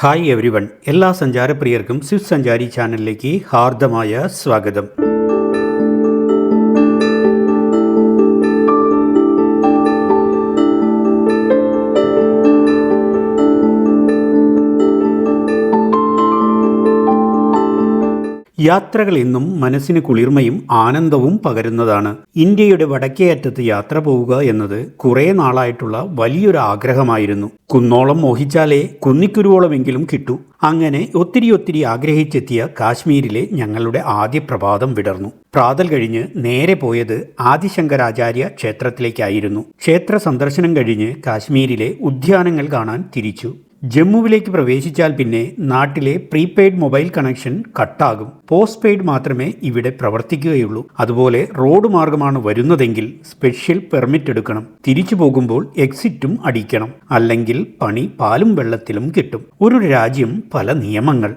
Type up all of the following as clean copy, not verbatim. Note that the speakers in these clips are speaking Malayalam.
ഹായ് എവരിവൺ, എല്ലാ സഞ്ചാരപ്രിയർക്കും സ്വിസ് സഞ്ചാരി ചാനലിലേക്ക് ഹാർദമായ സ്വാഗതം. യാത്രകൾ എന്നും മനസ്സിന് കുളിർമയും ആനന്ദവും പകരുന്നതാണ്. ഇന്ത്യയുടെ വടക്കേ അറ്റത്ത് യാത്ര പോവുക എന്നത് കുറേ നാളായിട്ടുള്ള വലിയൊരു ആഗ്രഹമായിരുന്നു. കുന്നോളം മോഹിച്ചാലേ കുന്നിക്കുരുവോളമെങ്കിലും കിട്ടൂ. അങ്ങനെ ഒത്തിരി ആഗ്രഹിച്ചെത്തിയ കാശ്മീരിലെ ഞങ്ങളുടെ ആദ്യ പ്രഭാതം വിടർന്നു. പ്രാതൽ കഴിഞ്ഞ് നേരെ പോയത് ആദിശങ്കരാചാര്യ ക്ഷേത്രത്തിലേക്കായിരുന്നു. ക്ഷേത്ര സന്ദർശനം കഴിഞ്ഞ് കാശ്മീരിലെ ഉദ്യാനങ്ങൾ കാണാൻ തിരിച്ചു. ജമ്മുവിലേക്ക് പ്രവേശിച്ചാൽ പിന്നെ നാട്ടിലെ പ്രീപെയ്ഡ് മൊബൈൽ കണക്ഷൻ കട്ടാകും. പോസ്റ്റ് പെയ്ഡ് മാത്രമേ ഇവിടെ പ്രവർത്തിക്കുകയുള്ളൂ. അതുപോലെ റോഡ് മാർഗമാണ് വരുന്നതെങ്കിൽ സ്പെഷ്യൽ പെർമിറ്റ് എടുക്കണം. തിരിച്ചു പോകുമ്പോൾ എക്സിറ്റും അടിക്കണം. അല്ലെങ്കിൽ പണി പാലും വെള്ളത്തിലും കിട്ടും. ഒരു രാജ്യം, പല നിയമങ്ങൾ.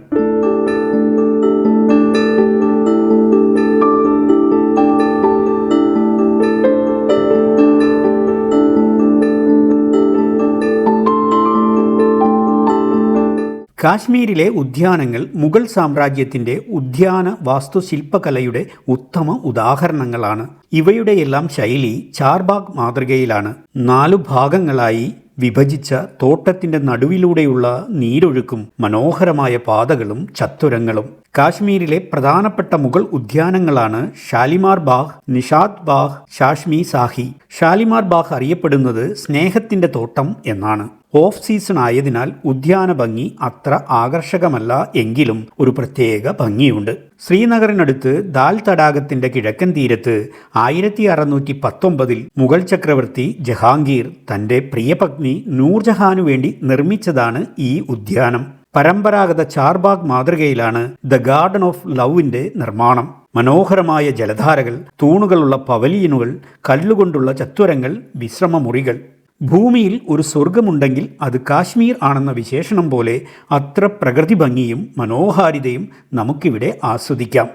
കാശ്മീരിലെ ഉദ്യാനങ്ങൾ മുഗൾ സാമ്രാജ്യത്തിൻ്റെ ഉദ്യാന വാസ്തുശില്പകലയുടെ ഉത്തമ ഉദാഹരണങ്ങളാണ്. ഇവയുടെയെല്ലാം ശൈലി ചാർബാഗ് മാതൃകയിലാണ്. 4 ഭാഗങ്ങളായി വിഭജിച്ച തോട്ടത്തിൻ്റെ നടുവിലൂടെയുള്ള നീരൊഴുക്കും മനോഹരമായ പാതകളും ചത്തുരങ്ങളും. കാശ്മീരിലെ പ്രധാനപ്പെട്ട മുഗൾ ഉദ്യാനങ്ങളാണ് ഷാലിമാർ ബാഗ്, നിഷാദ് ബാഗ്, ഷാഷ്മി സാഹി. ഷാലിമാർ ബാഗ് അറിയപ്പെടുന്നത് സ്നേഹത്തിൻ്റെ തോട്ടം എന്നാണ്. ഓഫ് സീസൺ ആയതിനാൽ ഉദ്യാന ഭംഗി അത്ര ആകർഷകമല്ല എങ്കിലും ഒരു പ്രത്യേക ഭംഗിയുണ്ട്. ശ്രീനഗറിനടുത്ത് ദാൽ തടാകത്തിന്റെ കിഴക്കൻ തീരത്ത് 1619 മുഗൾ ചക്രവർത്തി ജഹാംഗീർ തന്റെ പ്രിയപത്നി നൂർജഹാനു വേണ്ടി നിർമ്മിച്ചതാണ് ഈ ഉദ്യാനം. പരമ്പരാഗത ചാർബാഗ് മാതൃകയിലാണ് ദ ഗാർഡൻ ഓഫ് ലവിന്റെ നിർമ്മാണം. മനോഹരമായ ജലധാരകൾ, തൂണുകളുള്ള പവലിയനുകൾ, കല്ലുകൊണ്ടുള്ള ചത്വരങ്ങൾ, വിശ്രമമുറികൾ. ഭൂമിയിൽ ഒരു സ്വർഗമുണ്ടെങ്കിൽ അത് കാശ്മീർ ആണെന്ന വിശേഷണം പോലെ അത്ര പ്രകൃതി ഭംഗിയും മനോഹാരിതയും നമുക്കിവിടെ ആസ്വദിക്കാം.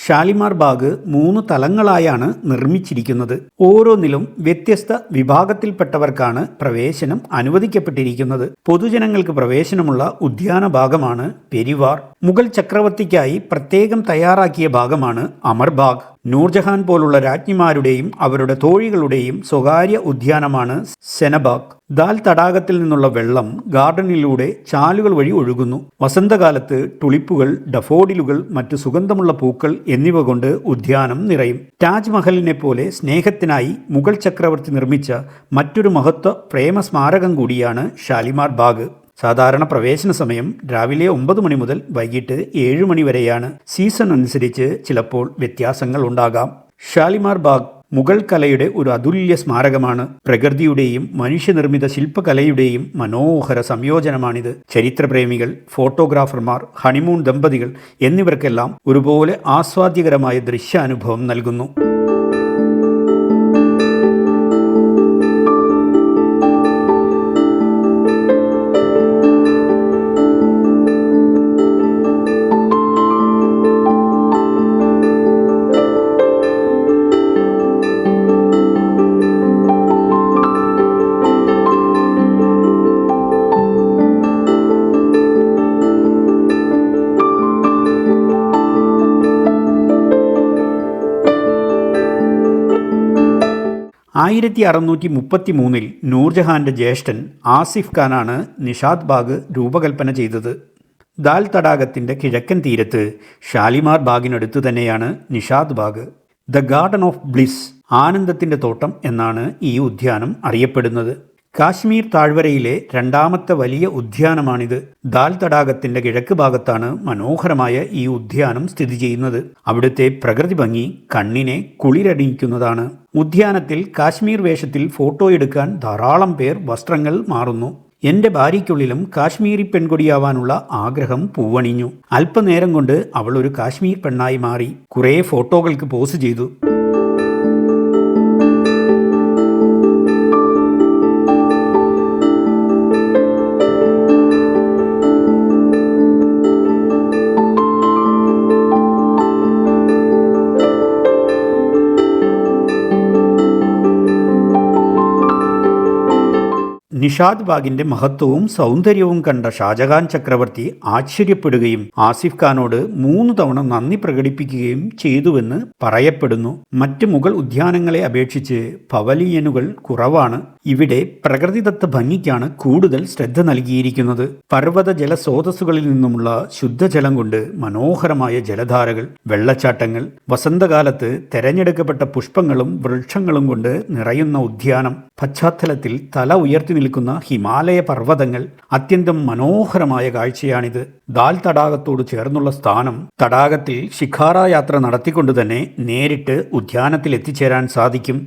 ഷാലിമാർ ബാഗ് 3 തലങ്ങളായാണ് നിർമ്മിച്ചിരിക്കുന്നത്. ഓരോന്നിലും വ്യത്യസ്ത വിഭാഗത്തിൽപ്പെട്ടവർക്കാണ് പ്രവേശനം അനുവദിക്കപ്പെട്ടിരിക്കുന്നത്. പൊതുജനങ്ങൾക്ക് പ്രവേശനമുള്ള ഉദ്യാന ഭാഗമാണ് പെരിവാർ. മുഗൾ ചക്രവർത്തിക്കായി പ്രത്യേകം തയ്യാറാക്കിയ ഭാഗമാണ് അമർബാഗ്. നൂർജഹാൻ പോലുള്ള രാജ്ഞിമാരുടെയും അവരുടെ തോഴികളുടെയും സ്വകാര്യ ഉദ്യാനമാണ് സെനബാഗ്. ദാൽ തടാകത്തിൽ നിന്നുള്ള വെള്ളം ഗാർഡനിലൂടെ ചാലുകൾ വഴി ഒഴുകുന്നു. വസന്തകാലത്ത് ടുളിപ്പുകൾ, ഡഫോഡിലുകൾ, മറ്റു സുഗന്ധമുള്ള പൂക്കൾ എന്നിവ കൊണ്ട് ഉദ്യാനം നിറയും. താജ്മഹലിനെ പോലെ സ്നേഹത്തിനായി മുഗൾ ചക്രവർത്തി നിർമ്മിച്ച മറ്റൊരു മഹത്വ പ്രേമസ്മാരകം കൂടിയാണ് ഷാലിമാർ ബാഗ്. സാധാരണ പ്രവേശന സമയം രാവിലെ 9 മണി മുതൽ വൈകിട്ട് 7 മണി വരെയാണ്. സീസൺ അനുസരിച്ച് ചിലപ്പോൾ വ്യത്യാസങ്ങൾ ഉണ്ടാകാം. ഷാലിമാർ ബാഗ് മുഗൾ കലയുടെ ഒരു അതുല്യ സ്മാരകമാണ്. പ്രകൃതിയുടെയും മനുഷ്യനിർമ്മിത ശില്പകലയുടെയും മനോഹര സംയോജനമാണിത്. ചരിത്രപ്രേമികൾ, ഫോട്ടോഗ്രാഫർമാർ, ഹണിമൂൺ ദമ്പതികൾ എന്നിവർക്കെല്ലാം ഒരുപോലെ ആസ്വാദ്യകരമായ ദൃശ്യാനുഭവം നൽകുന്നു. ആയിരത്തി 1633 നൂർജഹാന്റെ ജ്യേഷ്ഠൻ ആസിഫ് ഖാനാണ് നിഷാദ് ബാഗ് രൂപകൽപ്പന ചെയ്തത്. ദാൽ തടാകത്തിൻ്റെ കിഴക്കൻ തീരത്ത് ഷാലിമാർ ബാഗിനടുത്ത് തന്നെയാണ് Nishat Bagh. The garden of bliss, ആനന്ദത്തിൻ്റെ തോട്ടം എന്നാണ് ഈ ഉദ്യാനം അറിയപ്പെടുന്നത്. കാശ്മീർ താഴ്വരയിലെ 2ാമത്തെ വലിയ ഉദ്യാനമാണിത്. ദാൽ തടാകത്തിന്റെ കിഴക്ക് ഭാഗത്താണ് മനോഹരമായ ഈ ഉദ്യാനം സ്ഥിതി ചെയ്യുന്നത്. അവിടുത്തെ പ്രകൃതി ഭംഗി കണ്ണിനെ കുളിരണിയിക്കുന്നതാണ്. ഉദ്യാനത്തിൽ കാശ്മീർ വേഷത്തിൽ ഫോട്ടോ എടുക്കാൻ ധാരാളം പേർ വസ്ത്രങ്ങൾ മാറുന്നു. എൻ്റെ ഭാര്യയ്ക്കുള്ളിലും കാശ്മീരി പെൺകൊടിയാവാനുള്ള ആഗ്രഹം പൂവണിഞ്ഞു. അല്പനേരം കൊണ്ട് അവൾ ഒരു കാശ്മീർ പെണ്ണായി മാറി. കുറേ ഫോട്ടോകൾക്ക് പോസ് ചെയ്തു. നിഷാദ് ബാഗിന്റെ മഹത്വവും സൗന്ദര്യവും കണ്ട ഷാജഹാൻ ചക്രവർത്തി ആശ്ചര്യപ്പെടുകയും ആസിഫ് ഖാനോട് 3 തവണ നന്ദി പ്രകടിപ്പിക്കുകയും ചെയ്തുവെന്ന് പറയപ്പെടുന്നു. മറ്റ് മുഗൾ ഉദ്യാനങ്ങളെ അപേക്ഷിച്ച് പവലിയനുകൾ കുറവാണ്. ഇവിടെ പ്രകൃതിദത്ത ഭംഗിക്കാണ് കൂടുതൽ ശ്രദ്ധ നൽകിയിരിക്കുന്നത്. പർവ്വത ജലസ്രോതസ്സുകളിൽ നിന്നുമുള്ള ശുദ്ധജലം കൊണ്ട് മനോഹരമായ ജലധാരകൾ, വെള്ളച്ചാട്ടങ്ങൾ, വസന്തകാലത്ത് തെരഞ്ഞെടുക്കപ്പെട്ട പുഷ്പങ്ങളും വൃക്ഷങ്ങളും കൊണ്ട് നിറയുന്ന ഉദ്യാനം, പശ്ചാത്തലത്തിൽ തല ഉയർത്തി നിൽക്കുന്ന ഹിമാലയ പർവ്വതങ്ങൾ. അത്യന്തം മനോഹരമായ കാഴ്ചയാണിത്. ദാൽ തടാകത്തോട് ചേർന്നുള്ള സ്ഥാനം. തടാകത്തിൽ ശിഖാര യാത്ര നടത്തിക്കൊണ്ട് തന്നെ നേരിട്ട് ഉദ്യാനത്തിൽ എത്തിച്ചേരാൻ സാധിക്കും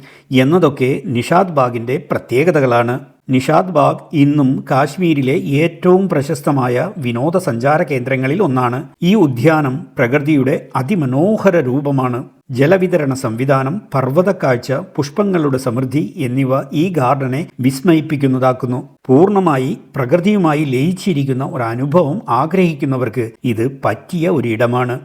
എന്നതൊക്കെ നിഷാദ് ബാഗിന്റെ പ്രത്യേകതകളാണ്. നിഷാദ് ബാഗ് ഇന്നും കാശ്മീരിലെ ഏറ്റവും പ്രശസ്തമായ വിനോദസഞ്ചാര കേന്ദ്രങ്ങളിൽ ഒന്നാണ്. ഈ ഉദ്യാനം പ്രകൃതിയുടെ അതിമനോഹര രൂപമാണ്. ജലവിതരണ സംവിധാനം, പർവ്വതക്കാഴ്ച, പുഷ്പങ്ങളുടെ സമൃദ്ധി എന്നിവ ഈ ഗാർഡനെ വിസ്മയിപ്പിക്കുന്നതാക്കുന്നു. പൂർണ്ണമായി പ്രകൃതിയുമായി ലയിച്ചിരിക്കുന്ന ഒരു അനുഭവം ആഗ്രഹിക്കുന്നവർക്ക് ഇത് പറ്റിയ ഒരിടമാണ്.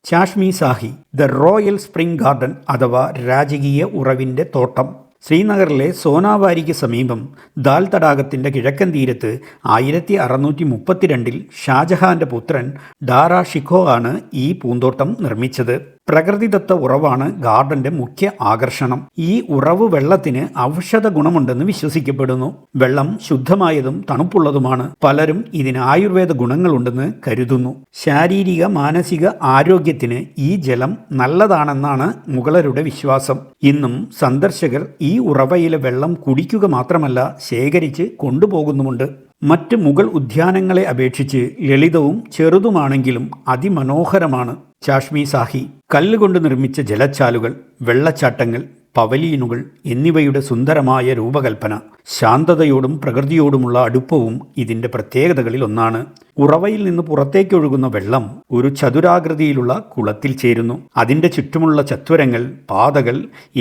ചാഷ്മി സാഹി, ദ റോയൽ സ്പ്രിംഗ് ഗാർഡൻ അഥവാ രാജകീയ ഉറവിൻ്റെ തോട്ടം. ശ്രീനഗറിലെ സോനാവാരിക്ക് സമീപം ദാൽ തടാകത്തിൻ്റെ കിഴക്കൻ തീരത്ത് 1632 ഷാജഹാന്റെ പുത്രൻ ഡാറാ ഷിഖോ ആണ് ഈ പൂന്തോട്ടം നിർമ്മിച്ചത്. പ്രകൃതിദത്ത ഉറവാണ് ഗാർഡന്റെ മുഖ്യ ആകർഷണം. ഈ ഉറവ് വെള്ളത്തിന് ഔഷധ ഗുണമുണ്ടെന്ന് വിശ്വസിക്കപ്പെടുന്നു. വെള്ളം ശുദ്ധമായതും തണുപ്പുള്ളതുമാണ്. പലരും ഇതിന് ആയുർവേദ ഗുണങ്ങളുണ്ടെന്ന് കരുതുന്നു. ശാരീരിക മാനസിക ആരോഗ്യത്തിന് ഈ ജലം നല്ലതാണെന്നാണ് മുഗളരുടെ വിശ്വാസം. ഇന്നും സന്ദർശകർ ഈ ഉറവയിലെ വെള്ളം കുടിക്കുക മാത്രമല്ല, ശേഖരിച്ച് കൊണ്ടുപോകുന്നുമുണ്ട്. മറ്റ് മുഗൾ ഉദ്യാനങ്ങളെ അപേക്ഷിച്ച് ലളിതവും ചെറുതുമാണെങ്കിലും അതിമനോഹരമാണ് ചാഷ്മി സാഹി. കല്ലുകൊണ്ട് നിർമ്മിച്ച ജലച്ചാലുകൾ, വെള്ളച്ചാട്ടങ്ങൾ, പവലിയനുകൾ എന്നിവയുടെ സുന്ദരമായ രൂപകൽപ്പന, ശാന്തതയോടും പ്രകൃതിയോടുമുള്ള അടുപ്പവും ഇതിൻ്റെ പ്രത്യേകതകളിൽ ഒന്നാണ്. ഉറവയിൽ നിന്ന് പുറത്തേക്കൊഴുകുന്ന വെള്ളം ഒരു ചതുരാകൃതിയിലുള്ള കുളത്തിൽ ചേരുന്നു. അതിൻ്റെ ചുറ്റുമുള്ള ചത്വരങ്ങൾ, പാതകൾ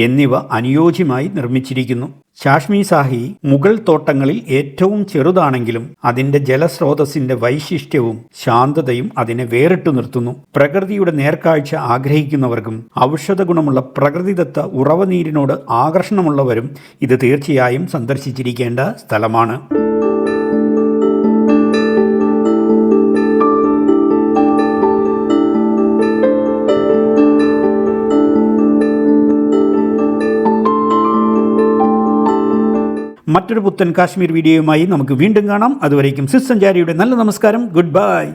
എന്നിവ അനുയോജ്യമായി നിർമ്മിച്ചിരിക്കുന്നു. ചാഷ്മി സാഹി മുഗൾ തോട്ടങ്ങളിൽ ഏറ്റവും ചെറുതാണെങ്കിലും അതിൻ്റെ ജലസ്രോതസ്സിൻ്റെ വൈശിഷ്ട്യവും ശാന്തതയും അതിനെ വേറിട്ടു നിർത്തുന്നു. പ്രകൃതിയുടെ നേർക്കാഴ്ച ആഗ്രഹിക്കുന്നവർക്കും ഔഷധ ഗുണമുള്ള പ്രകൃതിദത്ത ഉറവനീരിനോട് ആകർഷണമുള്ളവരും ഇത് തീർച്ചയായും സന്ദർശിച്ചിരിക്കേണ്ട സ്ഥലമാണ്. മറ്റൊരു പുത്തൻ കാശ്മീർ വീഡിയോയുമായി നമുക്ക് വീണ്ടും കാണാം. അതുവരേക്കും സിസ് സഞ്ചാരിയുടെ നല്ല നമസ്കാരം. Good bye.